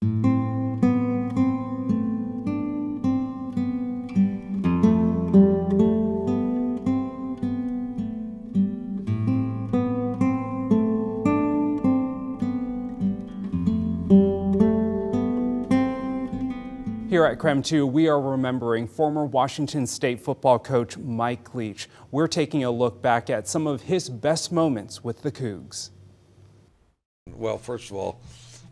Here at KREM 2, we are remembering former Washington State football coach Mike Leach. We're taking a look back at some of his best moments with the Cougs. Well, first of all,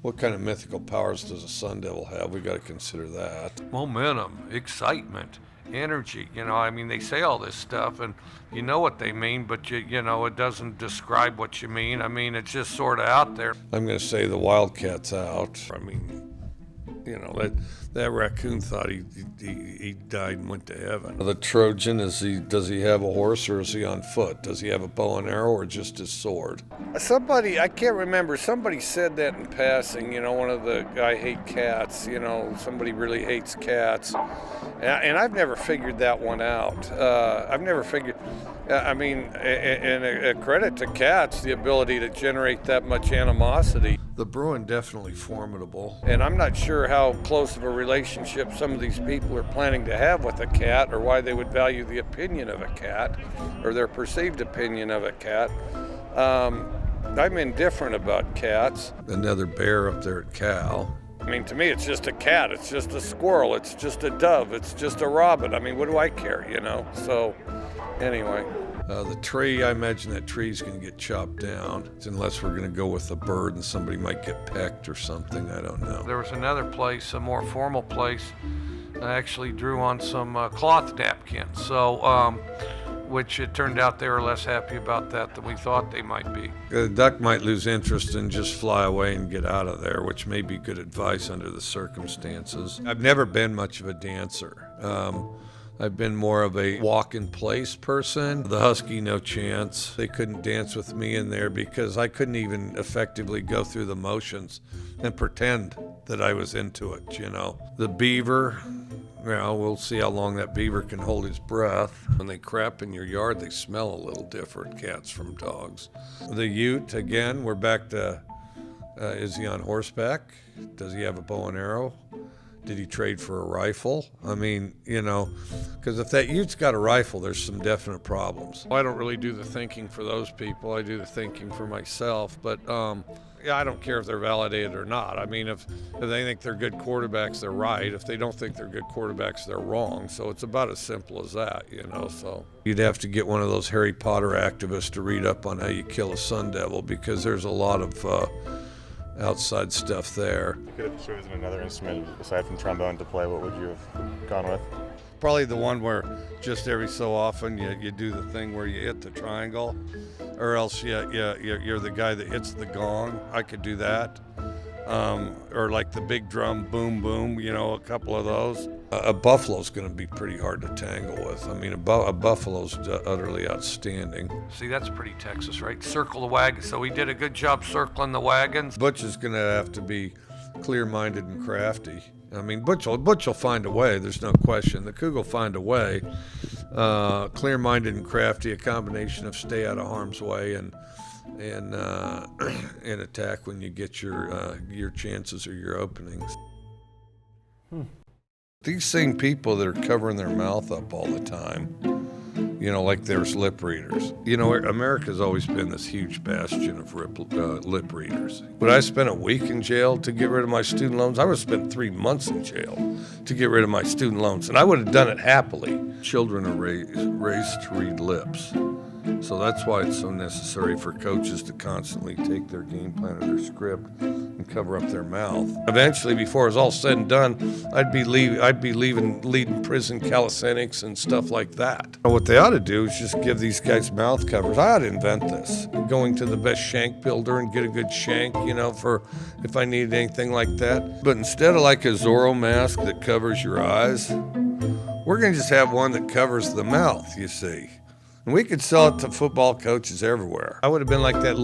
what kind of mythical powers does a Sun Devil have? We've got to consider that. Momentum, excitement, energy. You know, I mean, they say all this stuff and you know what they mean, but you know, it doesn't describe what you mean. I mean, it's just sort of out there. I'm going to say the Wildcat's out. I mean, you know, that raccoon thought he died and went to heaven. The Trojan, does he have a horse or is he on foot? Does he have a bow and arrow or just his sword? Somebody, I can't remember, somebody said that in passing, you know, one of the, I hate cats, you know, somebody really hates cats. And I've never figured that one out. I've never figured, I mean, and a credit to cats, the ability to generate that much animosity. The Bruin definitely formidable. And I'm not sure how close of a relationship some of these people are planning to have with a cat or why they would value the opinion of a cat or their perceived opinion of a cat. I'm indifferent about cats. Another bear up there at Cal. I mean, to me, it's just a cat. It's just a squirrel. It's just a dove. It's just a robin. I mean, what do I care, you know? So, anyway. The tree, I imagine that tree's going to get chopped down, unless we're going to go with a bird and somebody might get pecked or something. I don't know. There was another place, a more formal place, I actually drew on some cloth napkins. So, which it turned out they were less happy about that than we thought they might be. The duck might lose interest and just fly away and get out of there, which may be good advice under the circumstances. I've never been much of a dancer. I've been more of a walk-in-place person. The Husky, no chance. They couldn't dance with me in there because I couldn't even effectively go through the motions and pretend that I was into it, you know. The Beaver, you know, we'll see how long that beaver can hold his breath. When they crap in your yard, they smell a little different, cats from dogs. The Ute, again, we're back to, is he on horseback? Does he have a bow and arrow? Did he trade for a rifle? I mean, you know, because if that Ute's got a rifle, there's some definite problems. I don't really do the thinking for those people. I do the thinking for myself. But yeah, I don't care if they're validated or not. I mean, if they think they're good quarterbacks, they're right. If they don't think they're good quarterbacks, they're wrong. So it's about as simple as that, you know. So you'd have to get one of those Harry Potter activists to read up on how you kill a Sun Devil, because there's a lot of outside stuff there. You could have chosen another instrument aside from trombone to play. What would you have gone with? Probably the one where just every so often you do the thing where you hit the triangle, or else you're the guy that hits the gong. I could do that. Or like the big drum, boom, boom, you know, a couple of those. A buffalo's going to be pretty hard to tangle with. I mean, a buffalo's utterly outstanding. See, that's pretty Texas, right? Circle the wagon. So we did a good job circling the wagons. Butch is going to have to be clear-minded and crafty. I mean, Butch will find a way, there's no question. The Coug will find a way. Clear-minded and crafty, a combination of stay out of harm's way and attack when you get your chances or your openings. These same people that are covering their mouth up all the time, you know, like there's lip readers. You know, America's always been this huge bastion of lip readers. Would I spend a week in jail to get rid of my student loans? I would have spent 3 months in jail to get rid of my student loans, and I would have done it happily. Children are raised to read lips. So that's why it's so necessary for coaches to constantly take their game plan or their script and cover up their mouth. Eventually, before it's all said and done, I'd be leading prison calisthenics and stuff like that. What they ought to do is just give these guys mouth covers. I ought to invent this. Going to the best shank builder and get a good shank, you know, for if I needed anything like that. But instead of like a Zorro mask that covers your eyes, we're going to just have one that covers the mouth, you see. And we could sell it to football coaches everywhere. I would have been like that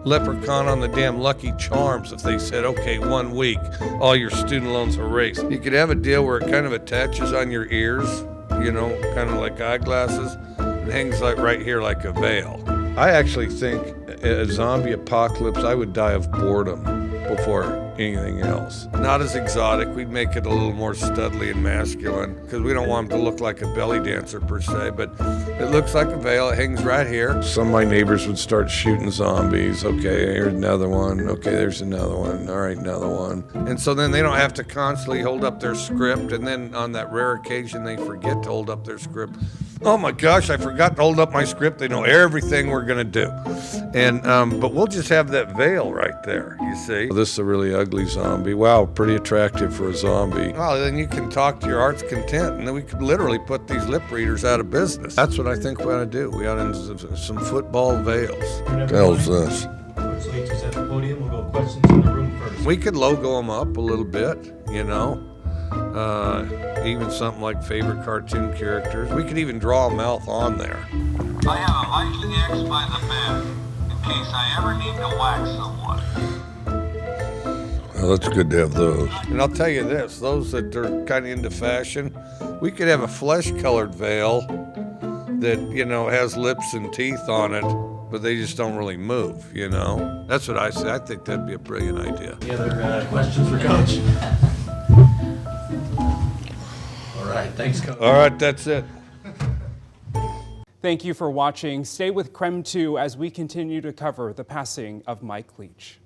leprechaun on the damn Lucky Charms if they said, okay, 1 week, all your student loans are erased. You could have a deal where it kind of attaches on your ears, you know, kind of like eyeglasses, and hangs like right here like a veil. I actually think a zombie apocalypse, I would die of boredom before anything else. Not as exotic. We'd make it a little more studly and masculine because we don't want him to look like a belly dancer per se, but it looks like a veil. It hangs right here. Some of my neighbors would start shooting zombies. Okay, here's another one. Okay, there's another one. All right, another one. And so then they don't have to constantly hold up their script, and then on that rare occasion they forget to hold up their script. Oh my gosh, I forgot to hold up my script. They know everything we're gonna do. And but we'll just have that veil right there, you see. This is a really ugly zombie. Wow, pretty attractive for a zombie. Well, then you can talk to your heart's content, and then we could literally put these lip readers out of business. That's what I think we ought to do. We ought to do some football veils. What the hell's this? Coach Leach is at the podium. We'll go questions in the room first. We could logo them up a little bit, you know. Even something like favorite cartoon characters. We could even draw a mouth on there. I have a Viking X by the bed in case I ever need to whack someone. Well, that's good to have those. And I'll tell you this, those that are kind of into fashion, we could have a flesh-colored veil that, you know, has lips and teeth on it, but they just don't really move, you know? That's what I say. I think that'd be a brilliant idea. Any other questions for Coach? All right, thanks, Coach. All right, that's it. Thank you for watching. Stay with KREM 2 as we continue to cover the passing of Mike Leach.